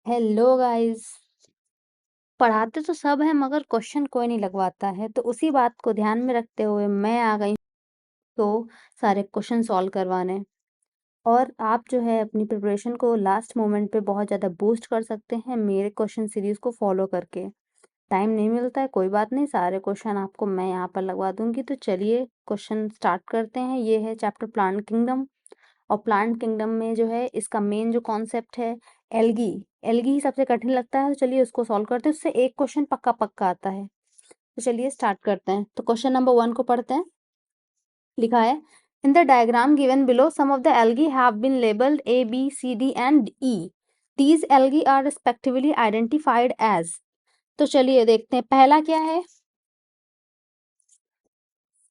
Hello guys. पढ़ाते तो सब हैं मगर क्वेश्चन कोई नहीं लगवाता है, तो उसी बात को ध्यान में रखते हुए मैं आ गई तो सारे क्वेश्चन सॉल्व करवाने। और आप जो है अपनी प्रिपरेशन को लास्ट मोमेंट पे बहुत ज़्यादा बूस्ट कर सकते हैं मेरे क्वेश्चन सीरीज को फॉलो करके। टाइम नहीं मिलता है, कोई बात नहीं, सारे क्वेश्चन आपको मैं यहाँ पर लगवा दूंगी। तो चलिए क्वेश्चन स्टार्ट करते हैं। ये है चैप्टर प्लांट किंगडम, और प्लांट किंगडम में जो है इसका मेन जो कॉन्सेप्ट है एल्गी। एल्गी ही सबसे कठिन लगता है, तो चलिए उसको सॉल्व करते हैं। उससे एक क्वेश्चन पक्का पक्का आता है। तो चलिए स्टार्ट करते हैं। तो क्वेश्चन नंबर 1 को पढ़ते हैं। लिखा है, in the diagram given below some of the algae have been labelled A, B, C, D and E. These algae are respectively identified as। तो चलिए देखते हैं पहला क्या है।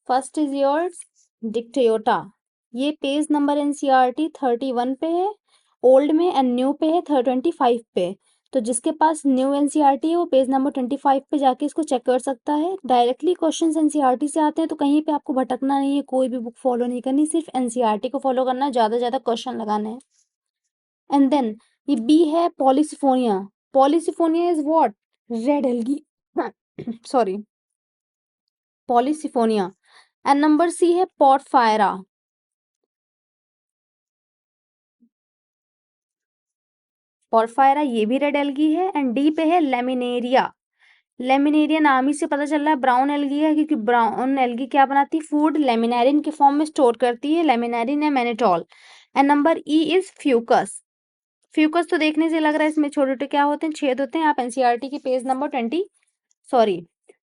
First is yours Dictyota. ये पेज नंबर एनसीईआरटी 31 पे है, ओल्ड में, एंड न्यू पे है 25 पे। तो जिसके पास न्यू एनसीईआरटी है वो पेज नंबर 25 पे जाके इसको चेक कर सकता है। डायरेक्टली क्वेश्चंस एनसीईआरटी से आते हैं, तो कहीं पे आपको भटकना नहीं है, कोई भी बुक फॉलो नहीं करनी, सिर्फ एनसीईआरटी को फॉलो करना है, ज्यादा ज्यादा क्वेश्चन लगाने हैं। एंड देन ये बी है polysiphonia. Polysiphonia is what? Red algae sorry, polysiphonia. And number C है पॉटफायरा। पॉरफायरा ये भी रेड एल्गी है। एंड डी पे है लेमिनेरिया। लेमिनेरिया नाम ही से पता चल रहा है ब्राउन एल्गी है, क्योंकि ब्राउन एल्गी क्या बनाती है? फूड लेमिनेरिन के फॉर्म में स्टोर करती है, लेमिनेरिन या mannitol. And number E is Fucus. Fucus तो देखने से लग रहा है इसमें छोटे छोटे क्या होते हैं? छेद होते हैं। आप एनसीईआरटी के पेज नंबर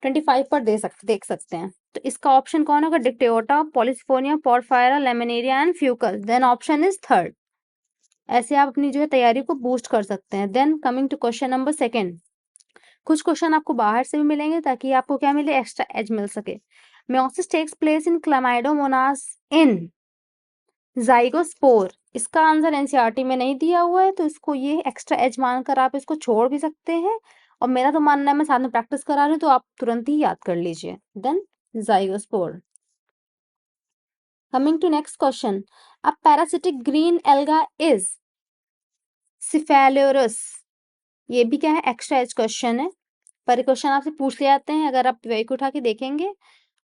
25 पर देख सकते हैं। तो इसका ऑप्शन कौन होगा? Dictyota, Polysiphonia, Porphyra, Laminaria and Fucus. Then option is third. ऐसे आप अपनी जो है तैयारी को बूस्ट कर सकते हैं। Then coming to question number 2। कुछ क्वेश्चन आपको बाहर से भी मिलेंगे ताकि आपको क्या मिले? एक्स्ट्रा एज मिल सके। Meiosis takes place in Chlamydomonas in zygospore. इसका आंसर एनसीईआरटी में नहीं दिया हुआ है, तो इसको ये एक्स्ट्रा एज मानकर आप इसको छोड़ भी सकते हैं। और मेरा तो मानना है, मैं साथ में प्रैक्टिस करा रही हूँ, तो आप तुरंत ही याद कर लीजिए। Then zygospore. Coming to next question, a parasitic green alga is Cephaleuros. ये भी क्या है? एक्स्ट्रा एज क्वेश्चन है, पर क्वेश्चन आपसे पूछ ले जाते हैं। अगर आप वेक उठा के देखेंगे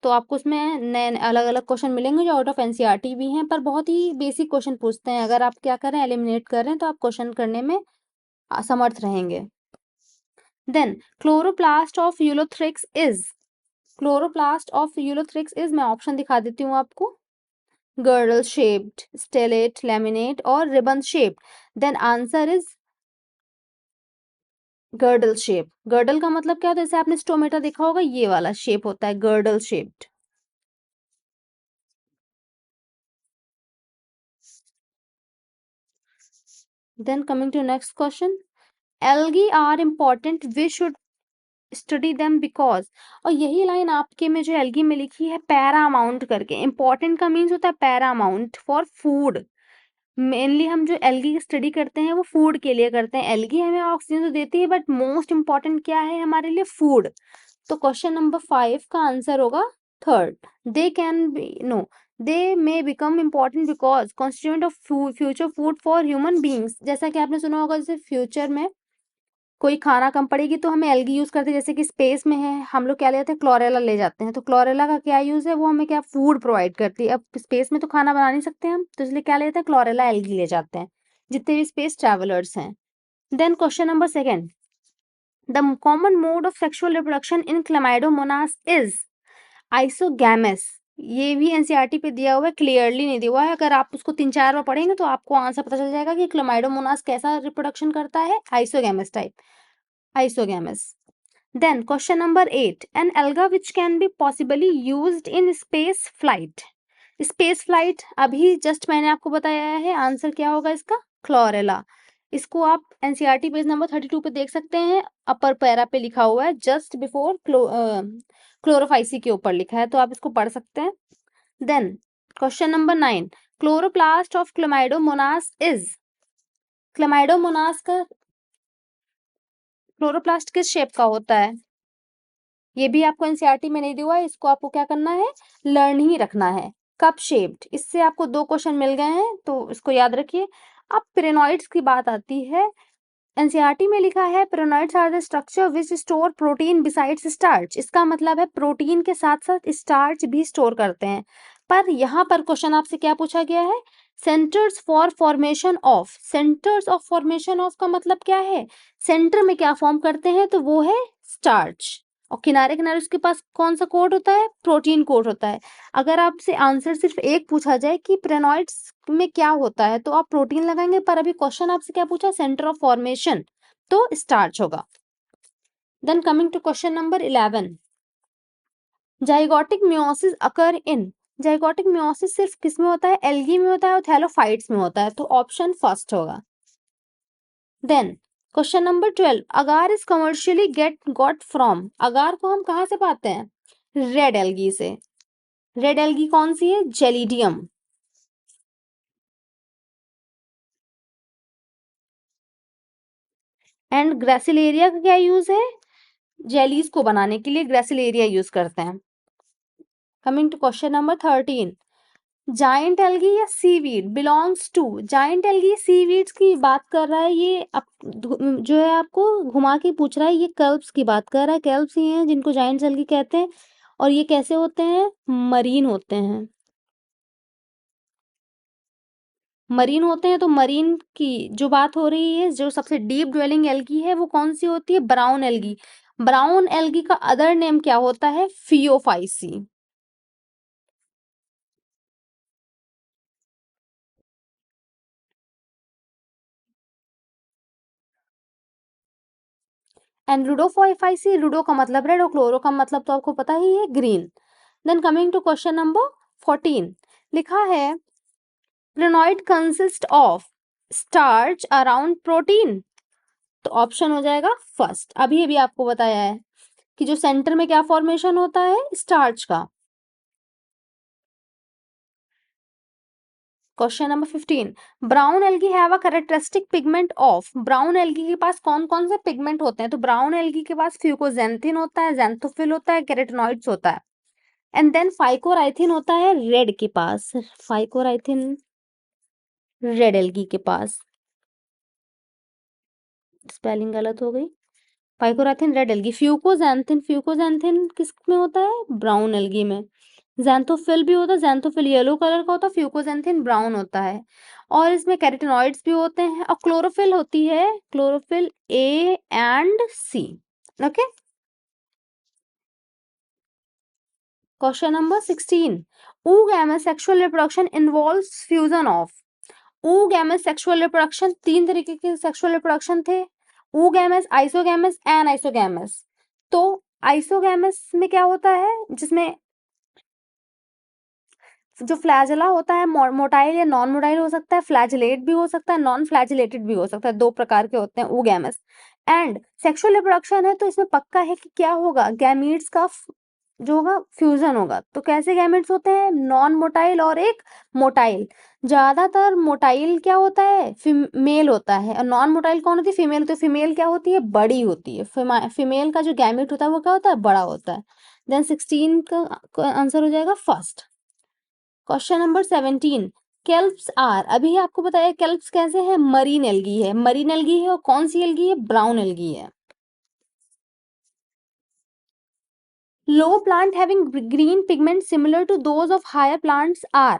तो आपको उसमें नए अलग अलग क्वेश्चन मिलेंगे जो आउट ऑफ एनसीईआरटी भी हैं, पर बहुत ही बेसिक क्वेश्चन पूछते हैं। अगर आप क्या करें, एलिमिनेट कर रहे हैं, तो आप क्वेश्चन करने में समर्थ रहेंगे। Then chloroplast of ulothrix is. Chloroplast of ulothrix is, मैं ऑप्शन दिखा देती हूँ आपको। गर्डल शेप्ड, स्टेलेट, लैमिनेट और ribbon shaped. Then answer is girdle shape. Girdle का मतलब क्या होता है? जैसे आपने स्टोमेटा देखा होगा, ये वाला शेप होता है girdle shaped. Then coming to next question, algae are important, we should study them because। और यही लाइन आपके में जो एल्गी में लिखी है पैरामाउंट करके, इंपॉर्टेंट का मीन्स होता है पैरामाउंट फॉर फूड। मेनली हम जो एल्गी की स्टडी करते हैं वो फूड के लिए करते हैं। एल्गी हमें ऑक्सीजन तो देती है, बट मोस्ट इंपॉर्टेंट क्या है हमारे लिए? फूड। तो क्वेश्चन नंबर 5 का आंसर होगा third. They can be no, they may become important because constituent of future food for human beings. जैसा कि आपने सुना होगा, जैसे फ्यूचर में कोई खाना कम पड़ेगी तो हमें एल्गी यूज करते हैं। जैसे कि स्पेस में है, हम लोग क्या लेते हैं? क्लोरेला ले जाते हैं। तो क्लोरेला का क्या यूज है? वो हमें क्या फूड प्रोवाइड करती है। अब स्पेस में तो खाना बना नहीं सकते हम, तो इसलिए क्या लेते हैं? क्लोरेला एल्गी ले जाते हैं, जितने भी स्पेस ट्रेवलर्स हैं। Then question number 2, the common mode of sexual reproduction in Chlamydomonas is isogamous. ये भी एनसीईआरटी पे दिया हुआ है, क्लियरली नहीं दिया हुआ है। अगर आप उसको 3-4 बार पढ़ेंगे तो आपको आंसर पता चल जाएगा कि क्लामाइडोमोनास कैसा रिप्रोडक्शन करता है? Isogamous type, isogamous. Then question number 8, an alga which can be possibly used in space flight. Space flight अभी जस्ट मैंने आपको बताया है, आंसर क्या होगा इसका? क्लोरेला। इसको आप एनसीईआरटी पेज नंबर 32 पे देख सकते हैं, अपर पैरा पे लिखा हुआ है, जस्ट बिफोर क्लोरोफाइसी के ऊपर लिखा है, तो आप इसको पढ़ सकते हैं। Then question number 9, chloroplast of Chlamydomonas is. Chlamydomonas का क्लोरोप्लास्ट किस शेप का होता है? ये भी आपको एनसीईआरटी में नहीं दिया हुआ है, इसको आपको क्या करना है? लर्न ही रखना है। कप शेप्ड, इससे आपको 2 क्वेश्चन मिल गए हैं, तो इसको याद रखिए। अब पिरेनॉइड्स की बात आती है, एनसीईआरटी में लिखा है pyrenoids are the structure which store protein besides starch. इसका मतलब है प्रोटीन के साथ साथ स्टार्च भी स्टोर करते हैं। पर यहाँ पर क्वेश्चन आपसे क्या पूछा गया है, centres for formation of. Centres of formation of का मतलब क्या है, सेंटर में क्या फॉर्म करते हैं, तो वो है स्टार्च। और किनारे किनारे उसके पास कौन सा कोड होता है, प्रोटीन कोड होता है। अगर आपसे आंसर सिर्फ एक पूछा जाए कि प्रेनॉइड्स में क्या होता है, तो आप प्रोटीन लगाएंगे, पर अभी क्वेश्चन आपसे क्या पूछा, सेंटर ऑफ फॉर्मेशन, तो स्टार्च होगा। Then coming to question number 11, zygotic meiosis occur in. Zygotic meiosis सिर्फ किस में होता है, एल्गी में होता है और थैलोफाइट्स में होता है, तो ऑप्शन फर्स्ट होगा। Then question number 12, agar is commercially got from. Agar को हम कहाँ से पाते हैं, रेड एल्गी से। रेड एल्गी कौन सी है, जेलिडियम। एंड ग्रेसिलेरिया का क्या यूज है, जेलीज को बनाने के लिए ग्रेसिलेरिया यूज करते हैं। Coming to question number 13, giant algae या seaweed belongs to. Giant algae seaweeds की बात कर रहा है, ये जो है आपको घुमा के पूछ रहा है, ये कर्ब्स की बात कर रहा है। कर्ब्स ही हैं जिनको जाइंट एल्गी कहते हैं। और ये कैसे होते हैं, मरीन होते हैं। मरीन होते हैं, तो मरीन की जो बात हो रही है, जो सबसे डीप ड्वेलिंग एल्गी है वो कौन सी होती है, ब्राउन एल्गी। ब्राउन एल्गी का अदर नेम क्या होता है, फियोफाइसी। एंड लुडोफाइफाइसी, लुडो का मतलब रेड और क्लोरो का मतलब तो आपको पता ही है, green. Then coming to question number 14, लिखा है pyrenoid consist of starch around protein, तो ऑप्शन हो जाएगा फर्स्ट। अभी अभी आपको बताया है कि जो सेंटर में क्या फॉर्मेशन होता है, स्टार्च का। Question number 15, brown algae have a characteristic pigment of. Brown algae के पास कौन कौन से पिगमेंट होते हैं, तो ब्राउन एल्गी के पास फ्यूकोजेंथिन होता है, जेंथोफिल होता है, कैरोटेनॉइड्स होता है। एंड देन फाइकोराइथिन होता है रेड के पास। फाइकोराइथिन रेड एल्गी के पास, स्पेलिंग गलत हो गई। फाइकोराइथिन रेड एल्गी, फ्यूकोजेंथिन, फ्यूकोजेंथिन किस में होता है, ब्राउन एल्गी में। जेंथोफिल भी होता है, जेंथोफिल येलो कलर का होता है, फ्यूकोजेंथिन ब्राउन होता है। और इसमें कैरोटेनॉइड्स भी होते हैं, और क्लोरोफिल होती है, chlorophyll A and C. Okay. Question number 16, oogamous sexual reproduction involves fusion of। oogamous sexual reproduction, तीन तरीके के सेक्सुअल रिप्रोडक्शन थे, oogamous, आइसोगैमस, एनाइसोगैमस। तो आइसोगैमस में क्या होता है, जिसमें जो फ्लैजेला होता है मोटाइल या नॉन मोटाइल हो सकता है, फ्लैजिलेट भी हो सकता है, नॉन फ्लैजिलेटेड भी हो सकता है, दो प्रकार के होते हैं oogamous। एंड सेक्सुअल रिप्रोडक्शन है, तो इसमें पक्का है कि क्या होगा, गैमीट्स का जो होगा फ्यूजन होगा। तो कैसे गैमेट्स होते हैं, नॉन मोटाइल और एक मोटाइल। ज्यादातर मोटाइल क्या होता है, मेल होता है, और नॉन मोटाइल कौन होती है, फीमेल होती है। फीमेल क्या होती है, बड़ी होती है। फीमेल का जो गैमेट होता है वो क्या होता है, बड़ा होता है। देन 16 का आंसर हो जाएगा first. Question number 17, kelps are. अभी आपको बताया केल्प्स कैसे है, मरीन एल्गी है, मरीन एल्गी है, और कौन सी एल्गी है, ब्राउन एल्गी है। Low plant having green pigment similar to those of higher plants are.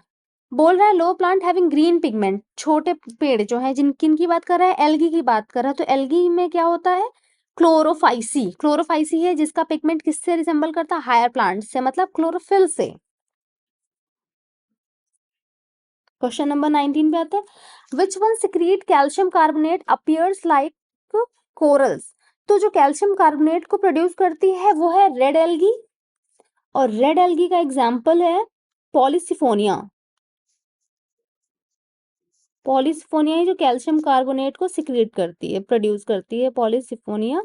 बोल रहा है low plant having green pigment, छोटे पेड़ जो है, जिन किन की बात कर रहा है, एल्गी की बात कर रहा है। तो एल्गी में क्या होता है, क्लोरोफाइसी। क्लोरोफाइसी है जिसका पिगमेंट किससे रिसेंबल करता है, हायर प्लांट से, मतलब क्लोरोफिल से। क्वेश्चन नंबर 19 पे आते हैं, which one secrete calcium carbonate appears like corals. तो जो कैल्शियम कार्बोनेट को प्रोड्यूस करती है वो है रेड एल्गी, और रेड एल्गी का एग्जाम्पल है पॉलीसिफोनिया। पॉलीसिफोनिया ही जो कैल्शियम कार्बोनेट को सिक्रीट करती है, प्रोड्यूस करती है, पॉलीसिफोनिया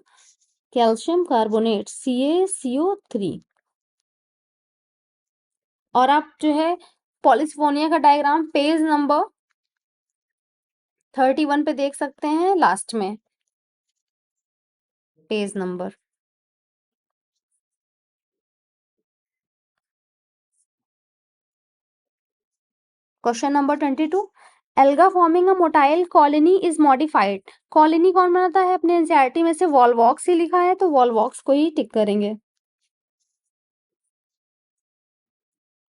कैल्शियम कार्बोनेट, CaCO3। और आप जो है पॉलीसिफोनिया का डायग्राम पेज नंबर 31 पे देख सकते हैं, लास्ट में page number. Question number 22, alga forming a motile colony is modified. Colony कौन बनाता है अपने एनसीईआरटी में से? वॉलवॉक्स ही लिखा है, तो वॉलवॉक्स को ही टिक करेंगे।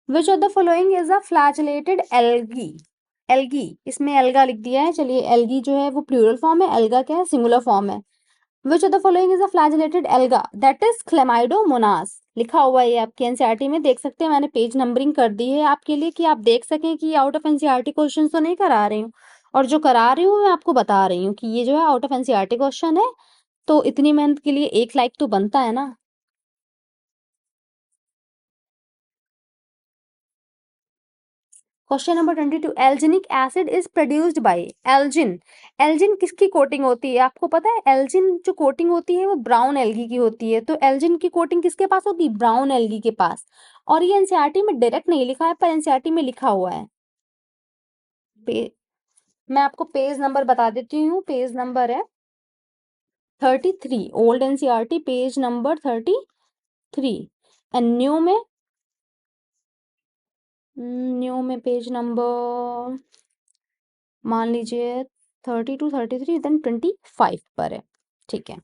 विच of the following is a flagellated algae? Algae, इसमें एल्गा लिख दिया है, चलिए एल्गी जो है वो प्लूरल फॉर्म है, एल्गा क्या है? सिंगुलर फॉर्म है। विच of the following is a flagellated alga? That is Chlamydomonas. लिखा हुआ है आपके एनसीईआरटी में, देख सकते हैं मैंने पेज नंबरिंग कर दी है आपके लिए कि आप देख सकें कि आउट ऑफ एनसीईआरटी क्वेश्चन तो नहीं करा रही हूँ, और जो करा रही हूँ मैं आपको बता रही हूँ कि ये जो है आउट ऑफ एनसीईआरटी क्वेश्चन है। तो इतनी मेहनत के लिए 1 लाइक तो बनता है ना। Question number 22, alginic acid is produced by. Algin, algin किसकी कोटिंग होती है आपको पता है? एल्जिन जो कोटिंग होती है वो ब्राउन एल्गी की होती है, तो एल्जिन की कोटिंग किसके पास होगी? ब्राउन एल्गी के पास। और ये एनसीईआरटी में डायरेक्ट नहीं लिखा है, पर एनसीईआरटी में लिखा हुआ है। मैं आपको पेज नंबर बता देती हूँ, पेज नंबर है 33, old NCERT page number 33, and new में पेज नंबर मान लीजिए 32, 33, देन 25 पर है। ठीक है।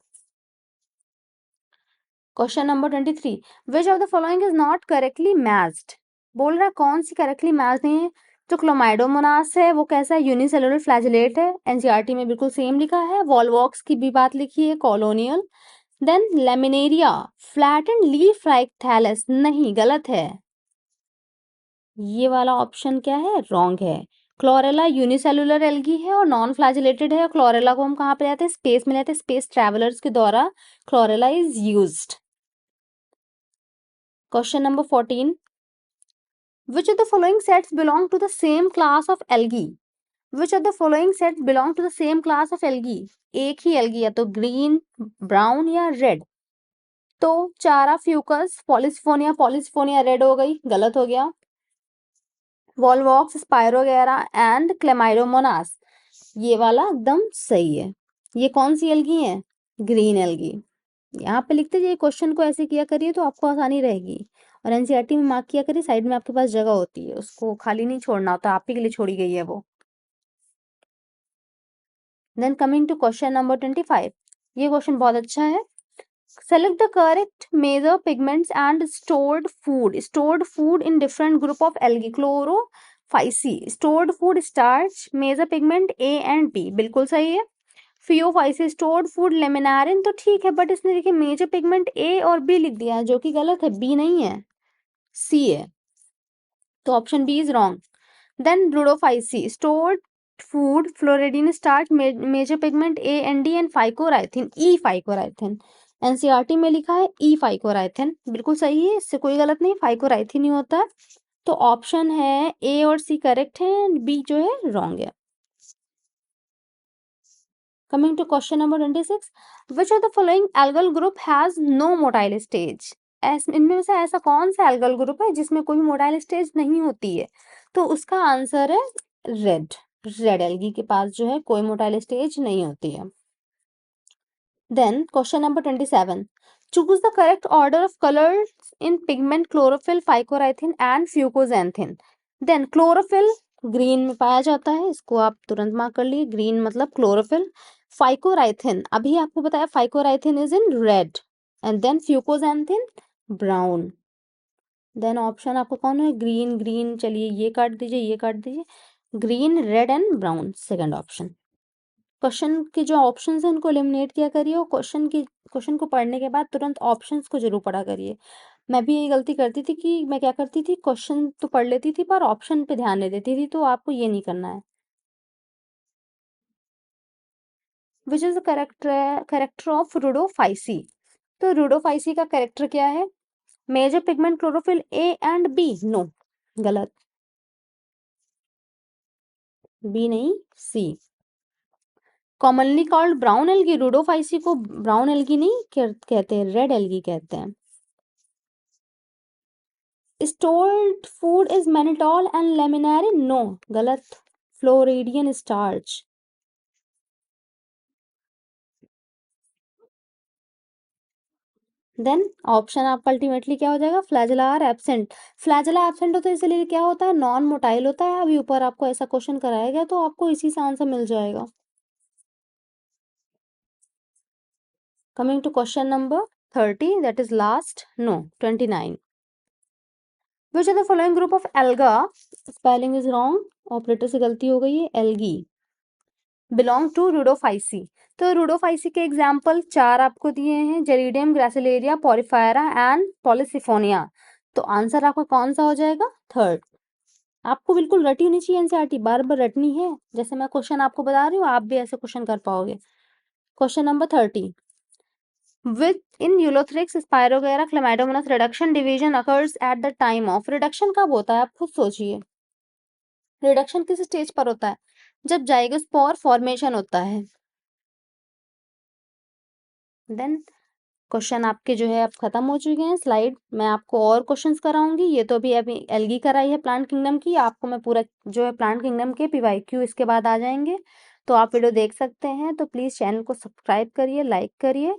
Question number 23, which of the following is not correctly matched? बोल रहा है कौन सी करेक्टली मैच नहीं है। जो क्लोमाइडोमोनास है वो कैसा है? यूनिसेलुलर फ्लैजेलेट है, एनसीईआरटी में बिल्कुल सेम लिखा है। वॉलवॉक्स की भी बात लिखी है, colonial. Then laminaria flat and leaf like thallus, नहीं, गलत है। ये वाला ऑप्शन क्या है? रॉन्ग है। क्लोरेला यूनिसेलुलर एल्गी है और नॉन फ्लैजिलेटेड है। क्लोरेला को हम कहाँ पे लेते हैं? स्पेस में लेते हैं, स्पेस ट्रेवलर्स के द्वारा chlorella is used. Question number 14, which of the following sets belong to the same class of algae? Which of the following sets belong to the same class of algae? एक ही algae, या तो green, brown या red. तो चारा Fucus, polysiphonia, polysiphonia red हो गई, गलत हो गया। वॉलवॉक्स, स्पायरोगेरा एंड क्लेमाइडोमोनास, ये वाला एकदम सही है। ये कौन सी एल्गी है? Green algae. यहाँ पे लिखते जाइए, क्वेश्चन को ऐसे किया करिए तो आपको आसानी रहेगी। और एनसीईआरटी में मार्क किया करिए, साइड में आपके पास जगह होती है, उसको खाली नहीं छोड़ना होता, आप ही के लिए छोड़ी गई है वो। Then coming to question number 25, ये क्वेश्चन बहुत अच्छा है। Select the correct major pigments and stored food in different group of algae. Chlorophyci, stored food starch, major pigment A and B, बिल्कुल सही है। Phaeophyci, stored food laminarin, तो ठीक है, बट इसने देखिए मेजर पिगमेंट A और B लिख दिया है, जो कि गलत है, B नहीं है, C है, तो option B is wrong. Then Rhodophyceae, stored food floridean starch, major pigment A and D and phycoerythrin, E phycoerythrin. NCERT में लिखा है ई फाइकोराइथिन, बिल्कुल सही है, इससे कोई गलत नहीं, फाइकोराइथिन ही होता है। तो ऑप्शन है ए और सी करेक्ट है, एंड बी जो है रॉन्ग है। Coming to question number 26, which of the following algal group has no motile stage? इनमें से ऐसा कौन सा एल्गल ग्रुप है जिसमें कोई मोटाइल स्टेज नहीं होती है? तो उसका आंसर है रेड। रेड एल्गी के पास जो है कोई मोटाइल स्टेज नहीं होती है। Then question number 27, choose the correct order of colours in pigment chlorophyll, phycoerythrin and fucoxanthin. Then chlorophyll green में पाया जाता है, इसको आप तुरंत मार्क कर लिए, ग्रीन मतलब क्लोरोफिल। फाइकोराइथिन अभी आपको बताया, phycoerythrin is in red, and then fucoxanthin brown. Then option आपका कौन है? ग्रीन, ग्रीन, चलिए ये काट दीजिए, ये काट दीजिए, green, red and brown, second option. Question के जो ऑप्शंस हैं उनको एलिमिनेट किया करिए, और क्वेश्चन को पढ़ने के बाद तुरंत ऑप्शंस को जरूर पढ़ा करिए। मैं भी यही गलती करती थी कि मैं क्या करती थी, क्वेश्चन तो पढ़ लेती थी पर ऑप्शन पे ध्यान नहीं देती थी, तो आपको ये नहीं करना है। Which is the character of Rhodophyceae? तो रुडोफाइसी का करेक्टर क्या है? Major pigment chlorophyll A and B, no, गलत, बी नहीं, C. Commonly called brown algae, Rhodophyceae को ब्राउन एल्गी नहीं कहते हैं, रेड एल्गी कहते हैं। Stored food is mannitol and laminarin, no, गलत, फ्लोरिडियन स्टार्च। देन ऑप्शन आपका अल्टीमेटली क्या हो जाएगा, flagella are absent. Flagella absent होता है इसलिए क्या होता है, नॉन मोटाइल होता है। अभी ऊपर आपको ऐसा क्वेश्चन कराया गया तो आपको इसी से आंसर मिल जाएगा। Coming to question number 30, that is last, no 29। Which are the following group of alga, spelling is wrong, operator से गलती हो गई है, एल्गी बिलोंग टू रूडोफाइसी। तो रूडोफाइसी के एग्जाम्पल चार आपको दिए हैं, जेरिडियम, ग्रासिलेरिया, पॉरीफेरा एंड पॉलीसिफोनिया। तो आंसर आपका कौन सा हो जाएगा, थर्ड। आपको बिल्कुल रटी होनी चाहिए एनसीईआरटी, बार बार रटनी है, जैसे मैं क्वेश्चन आपको बता रही हूँ आप भी ऐसे क्वेश्चन कर पाओगे। Question number 30, which in Ulothrix, spirogyra, Chlamydomonas reduction division occurs at the time of, reduction कब होता है आप खुद सोचिए। रिडक्शन किस स्टेज पर होता है, जब जाइगोस्पोर फॉर्मेशन होता है। देन क्वेश्चन आपके जो है अब खत्म हो चुके हैं। स्लाइड मैं आपको और क्वेश्चंस कराऊंगी, ये तो अभी एल्गी कराई है प्लांट किंगडम की, आपको मैं पूरा जो है प्लांट किंगडम के पीवाईक्यू इसके बाद आ जाएंगे, तो आप वीडियो देख सकते हैं। तो प्लीज चैनल को सब्सक्राइब करिए, लाइक करिए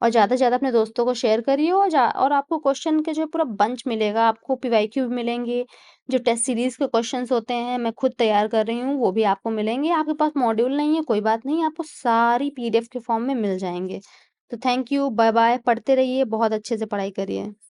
और ज़्यादा से ज़्यादा अपने दोस्तों को शेयर करिए। और आपको क्वेश्चन के जो पूरा बंच मिलेगा, आपको पीवाईक्यू भी मिलेंगे, जो टेस्ट सीरीज के क्वेश्चंस होते हैं मैं खुद तैयार कर रही हूँ वो भी आपको मिलेंगे। आपके पास मॉड्यूल नहीं है कोई बात नहीं, आपको सारी पीडीएफ के फॉर्म में मिल जाएंगे। तो थैंक यू, बाय बाय, पढ़ते रहिए, बहुत अच्छे से पढ़ाई करिए।